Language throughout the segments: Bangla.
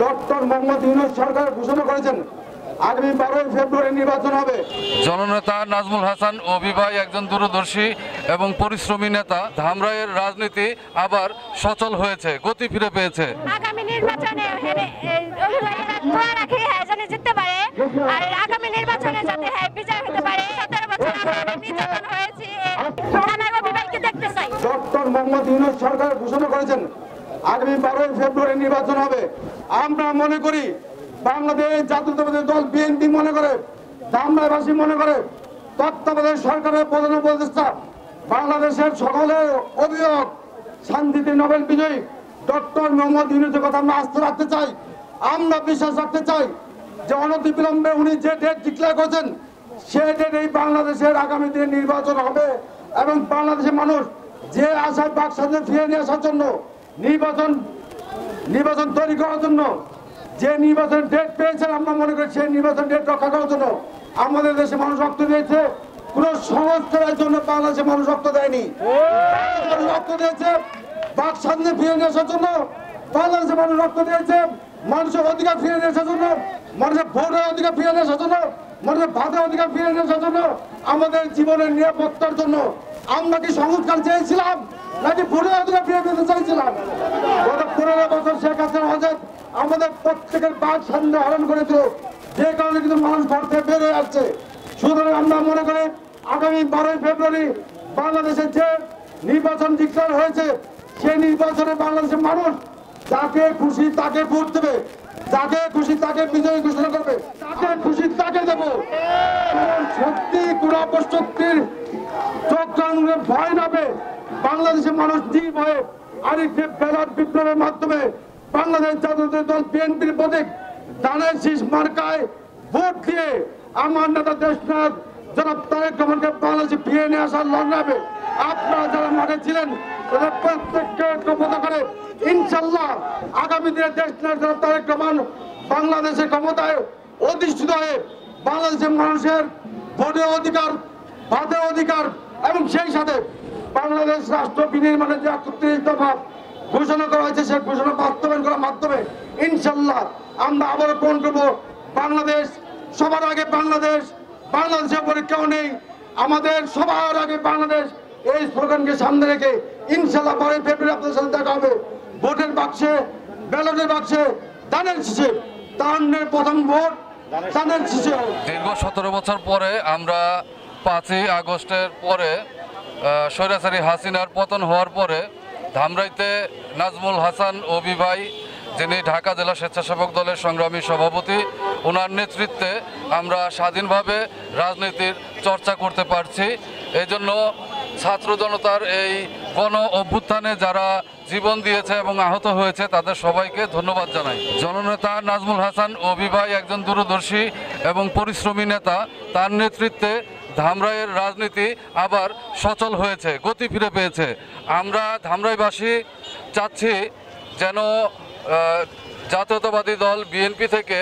ডক্টর মোহাম্মদ ইউনূস সরকার ঘোষণা করেছেন আগামী 12 ফেব্রুয়ারি নির্বাচন হবে। জননেতা নাজমুল হাসান অভি ভাই একজন দূরদর্শী এবং পরিশ্রমী নেতা। ধামরাইয়ের রাজনীতি আবার সচল হয়েছে, গতি ফিরে পেয়েছে। আগামী নির্বাচনে অভি ভাইয়েরা দোয়া রাখি যেন জিততে পারে, আর আগামী নির্বাচনে যাতে বিজয় হতে পারে। 17 বছর আমরা নির্যাতন হয়েছি, আমি অভি ভাইকে দেখতে চাই। ডক্টর মোহাম্মদ ইউনূস সরকার ঘোষণা করেছেন আগামী 12 ফেব্রুয়ারি নির্বাচন হবে। আমরা মনে করি, বাংলাদেশ জাতীয়তাবাদী দল বিএনপি মনে করে, ধামরাইবাসী মনে করে, তত্ত্বাবধায়ক সরকারের প্রধান উপদেষ্টা, বাংলাদেশের সকলের অভিভাবক, শান্তিতে নোবেল বিজয়ী ডক্টর মোহাম্মদ ইউনূসের কথা আমরা আস্থা রাখতে চাই। আমরা বিশ্বাস রাখতে চাই যে অনতিবিলম্বে উনি যে ডেট ডিক্লেয়ার করেছেন সে ডেট এই বাংলাদেশের আগামী দিনে নির্বাচন হবে এবং বাংলাদেশের মানুষ যে আশায় বাক স্বাধীনতা ফিরে নিয়ে আসার জন্য নির্বাচন তৈরি করার জন্য যে নির্বাচন ডেট পেয়েছেন, আমরা মনে করি সেই নির্বাচন ডেট রক্ষা করার জন্য আমাদের দেশে মানুষ রক্ত দিয়েছে। কোন সংস্কারের জন্য বাংলাদেশের মানুষ রক্ত দেয়নি, রক্ত দিয়েছে বাক স্বাধীনতা ফিরে নিয়ে আসার জন্য। বাংলাদেশের মানুষ রক্ত দিয়েছে মানুষের অধিকার ফিরে নিয়ে আসার জন্য, মানুষের ভোটের অধিকার ফিরে নিয়ে আসার জন্য, মানুষের ভাতের অধিকার ফিরে নিয়ে আসার জন্য, আমাদের জীবনের নিরাপত্তার জন্য। আমরা কি সংস্কার চেয়েছিলাম নাকি ভোটের অধিকার ফিরে পেতে চাইছিলাম? গত 15 বছর শেখ হাসিনা হযরত আমাদের প্রত্যেকের বাক স্বাধীনতা হরণ করেছিল, যে কারণে কিন্তু মানুষ ঘর থেকে বের হয়ে আসছে। সুতরাং আমরা মনে করি আগামী 12 ফেব্রুয়ারি বাংলাদেশের যে নির্বাচন ডিক্লেয়ার হয়েছে সেই নির্বাচনে বাংলাদেশের মানুষ যাকে খুশি তাকে ভোট দেবে, যাকে খুশি তাকে বিজয়ী ঘোষণা করবে, যাকে খুশি তাকে দেব। সত্যি কোন অপশক্তির চক্রান্তের ভয় নাবে বাংলাদেশের মানুষ নির্ভয়ে আরিফ ব্যালট বিপ্লবের মাধ্যমে বাংলাদেশ জাতীয়তাবাদী দল বিএনপির প্রতীক ধানের শীষ মার্কায় ভোট দিয়ে আমার নেতা দেশনাথ জনাব তারেক রহমানকে বাংলাদেশে ফিরে নিয়ে আসার লড়াবে। আপনারা যারা মাঠে ছিলেন তাদের প্রত্যেককে ঐক্যবদ্ধ করে ইনশাল্লাহ আগামী দিনে দেশনাথ জনাব তারেক রহমান বাংলাদেশের ক্ষমতায় অধিষ্ঠিত হয়ে বাংলাদেশের মানুষের ভোটের অধিকার, ভাতের অধিকার এবং সেই সাথে বাংলাদেশ রাষ্ট্র বিনির্মাণের যে 31 দফা ঘোষণা করা হয়েছে সেই ঘোষণা বাস্তবায়ন করার মাধ্যমে ইনশাল্লাহ আমরা আবারও পূরণ করবো বাংলাদেশ সবার আগে, বাংলাদেশের পরীক্ষাও নেই, আমাদের সবার আগে বাংলাদেশ। এই স্লোগানকে সামনে রেখে ইনশাল্লাহ 12 ফেব্রুয়ারি আপনাদের সাথে দেখা হবে ভোটের বাক্সে, ব্যালটের বাক্সে, ধানের শীষে। তারুণ্যের প্রথম ভোট ধানের শীষে। দীর্ঘ 17 বছর পরে আমরা 5ই আগস্টের পরে স্বৈরাচারী হাসিনার পতন হওয়ার পরে ধামরাইতে নাজমুল হাসান অভি ভাই, যিনি ঢাকা জেলা স্বেচ্ছাসেবক দলের সংগ্রামী সভাপতি, ওনার নেতৃত্বে আমরা স্বাধীনভাবে রাজনীতির চর্চা করতে পারছি। এই জন্য ছাত্র জনতার এই গণ অভ্যুত্থানে যারা জীবন দিয়েছে এবং আহত হয়েছে তাদের সবাইকে ধন্যবাদ জানাই। জননেতা নাজমুল হাসান অভি ভাই একজন দূরদর্শী এবং পরিশ্রমী নেতা। তার নেতৃত্বে ধামরাইয়ের রাজনীতি আবার সচল হয়েছে, গতি ফিরে পেয়েছে। আমরা ধামরাইবাসী চাচ্ছি যেন জাতীয়তাবাদী দল বিএনপি থেকে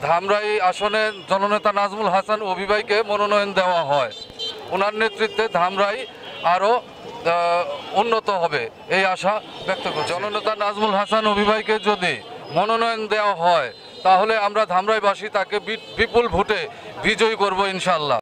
ধামরাই আসনের জননেতা নাজমুল হাসান অভি ভাইকে মনোনয়ন দেওয়া হয়। ওনার নেতৃত্বে ধামরাই আরও উন্নত হবে এই আশা ব্যক্ত করছি। জননেতা নাজমুল হাসান অভি ভাইকে যদি মনোনয়ন দেওয়া হয় তাহলে আমরা ধামরাইবাসী তাকে বিপুল ভোটে বিজয়ী করব ইনশাল্লাহ।